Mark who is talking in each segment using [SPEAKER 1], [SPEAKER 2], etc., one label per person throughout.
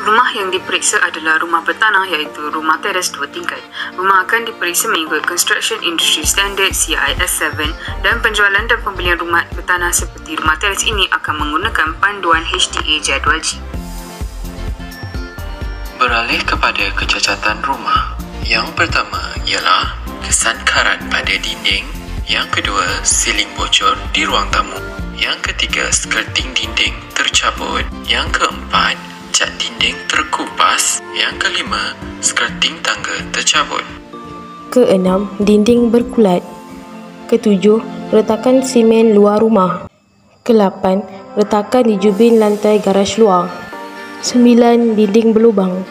[SPEAKER 1] Rumah yang diperiksa adalah rumah bertanah iaitu rumah teres 2 tingkat. Rumah akan diperiksa mengikut Construction Industry Standard CIS 7 dan penjualan dan pembelian rumah bertanah seperti rumah teres ini akan menggunakan panduan HDA jadual G.
[SPEAKER 2] Beralih kepada kecacatan rumah. Yang pertama ialah kesan karat pada dinding. Yang kedua, siling bocor di ruang tamu. Yang ketiga, skirting dinding tercabut. Yang keempat, cat dinding terkupas. Yang kelima, skirting tangga tercabut.
[SPEAKER 3] Keenam, dinding berkulat. Ketujuh, retakan simen luar rumah. Kelapan, retakan di jubin lantai garaj luar. 9, dinding berlubang.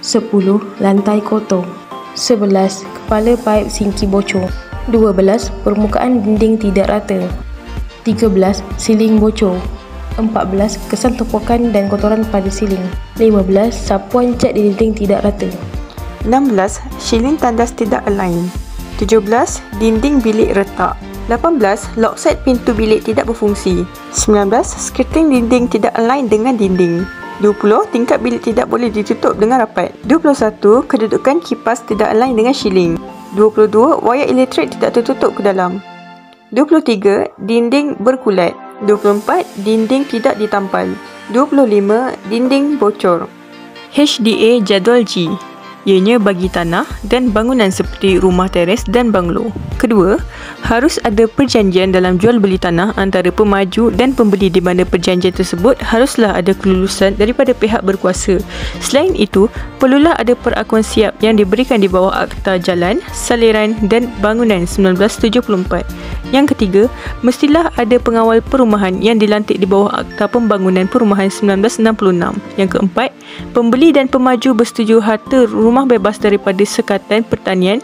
[SPEAKER 3] 10, lantai kotor. 11, kepala paip sinki bocor. 12, permukaan dinding tidak rata. 13, siling bocor. 14, kesan topokan dan kotoran pada siling. 15, sapuan cat di dinding tidak rata.
[SPEAKER 4] 16, shieling tandas tidak align. 17, dinding bilik retak. 18, lockset pintu bilik tidak berfungsi. 19, skirting dinding tidak align dengan dinding. 20, tingkap bilik tidak boleh ditutup dengan rapat. 21, kedudukan kipas tidak align dengan shieling. 22, wayar elektrik tidak tertutup ke dalam. 23, dinding berkulat. 24, dinding tidak ditampal. 25, dinding bocor. HDA jadual G, ianya bagi tanah dan bangunan seperti rumah teres dan banglo. Kedua, harus ada perjanjian dalam jual beli tanah antara pemaju dan pembeli di mana perjanjian tersebut haruslah ada kelulusan daripada pihak berkuasa. Selain itu, perlulah ada perakuan siap yang diberikan di bawah Akta Jalan, Saliran dan Bangunan 1974. Yang ketiga, mestilah ada pengawal perumahan yang dilantik di bawah Akta Pembangunan Perumahan 1966. Yang keempat, pembeli dan pemaju bersetuju harta rumah bebas daripada sekatan pertanian,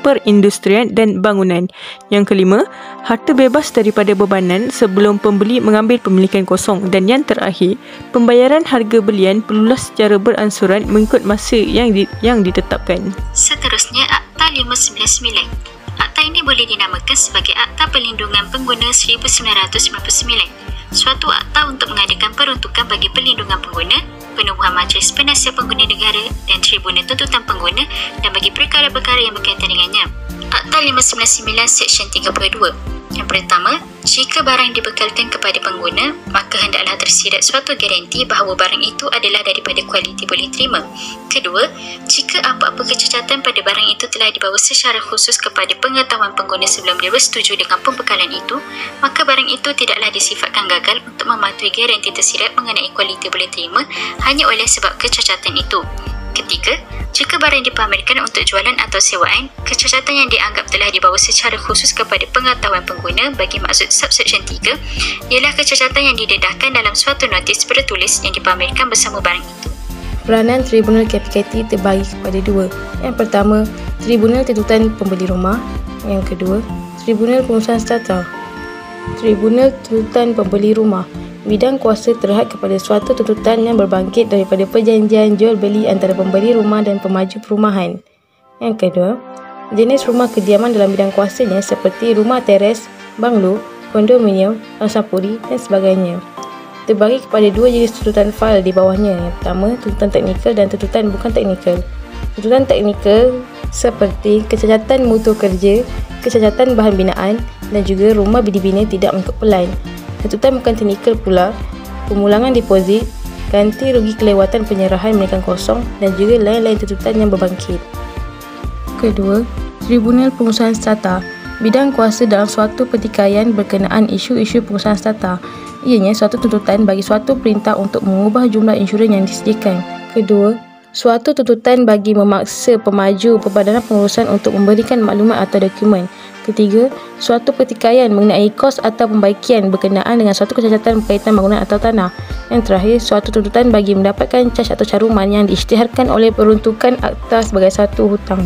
[SPEAKER 4] perindustrian dan bangunan. Yang kelima, harta bebas daripada bebanan sebelum pembeli mengambil pemilikan kosong. Dan yang terakhir, pembayaran harga belian perlulah secara beransuran mengikut masa yang ditetapkan.
[SPEAKER 5] Seterusnya, Akta 599. Akta ini boleh dinamakan sebagai Akta Perlindungan Pengguna 1999. Suatu akta untuk mengadakan peruntukan bagi perlindungan pengguna, penubuhan Majlis Penasihat Pengguna Negara dan Tribunal Tuntutan Pengguna dan bagi perkara-perkara yang berkaitan dengannya. Akta 599 Seksyen 32. Yang pertama, jika barang dibekalkan kepada pengguna, maka hendaklah tersirat suatu garanti bahawa barang itu adalah daripada kualiti boleh terima. Kedua, jika apa-apa kecacatan pada barang itu telah dibawa secara khusus kepada pengetahuan pengguna sebelum dia bersetuju dengan pembekalan itu, maka barang itu tidaklah disifatkan gagal untuk mematuhi garanti tersirat mengenai kualiti boleh terima hanya oleh sebab kecacatan itu. Ketiga, jika barang dipamerkan untuk jualan atau sewaan, kecacatan yang dianggap telah dibawa secara khusus kepada pengetahuan pengguna bagi maksud subsection 3 ialah kecacatan yang didedahkan dalam suatu notis bertulis yang dipamerkan bersama barang itu.
[SPEAKER 3] Peranan Tribunal KPKT terbagi kepada dua. Yang pertama, Tribunal Tuntutan Pembeli Rumah. Yang kedua, Tribunal Pengurusan Strata. Tribunal Tuntutan Pembeli Rumah. Bidang kuasa terhad kepada suatu tuntutan yang berbangkit daripada perjanjian jual beli antara pembeli rumah dan pemaju perumahan. Yang kedua, jenis rumah kediaman dalam bidang kuasanya seperti rumah teres, banglo, kondominium, pangsapuri dan sebagainya. Terbagi kepada dua jenis tuntutan fail di bawahnya. Yang pertama, tuntutan teknikal dan tuntutan bukan teknikal. Tuntutan teknikal seperti kecacatan mutu kerja, kecacatan bahan binaan dan juga rumah dibina tidak mengikut pelan. Tuntutan bukan teknikal pula, pemulangan deposit, ganti rugi kelewatan penyerahan milikan kosong dan juga lain-lain tuntutan yang berbangkit. Kedua, Tribunal Pengurusan Strata. Bidang kuasa dalam suatu pertikaian berkenaan isu-isu pengurusan strata. Ianya suatu tuntutan bagi suatu perintah untuk mengubah jumlah insurans yang disediakan. Kedua, suatu tuntutan bagi memaksa pemaju perbadanan pengurusan untuk memberikan maklumat atau dokumen. Ketiga, suatu pertikaian mengenai kos atau pembaikian berkenaan dengan suatu kecacatan berkaitan bangunan atau tanah. Yang terakhir, suatu tuntutan bagi mendapatkan cas atau caruman yang diisytiharkan oleh peruntukan akta sebagai satu hutang.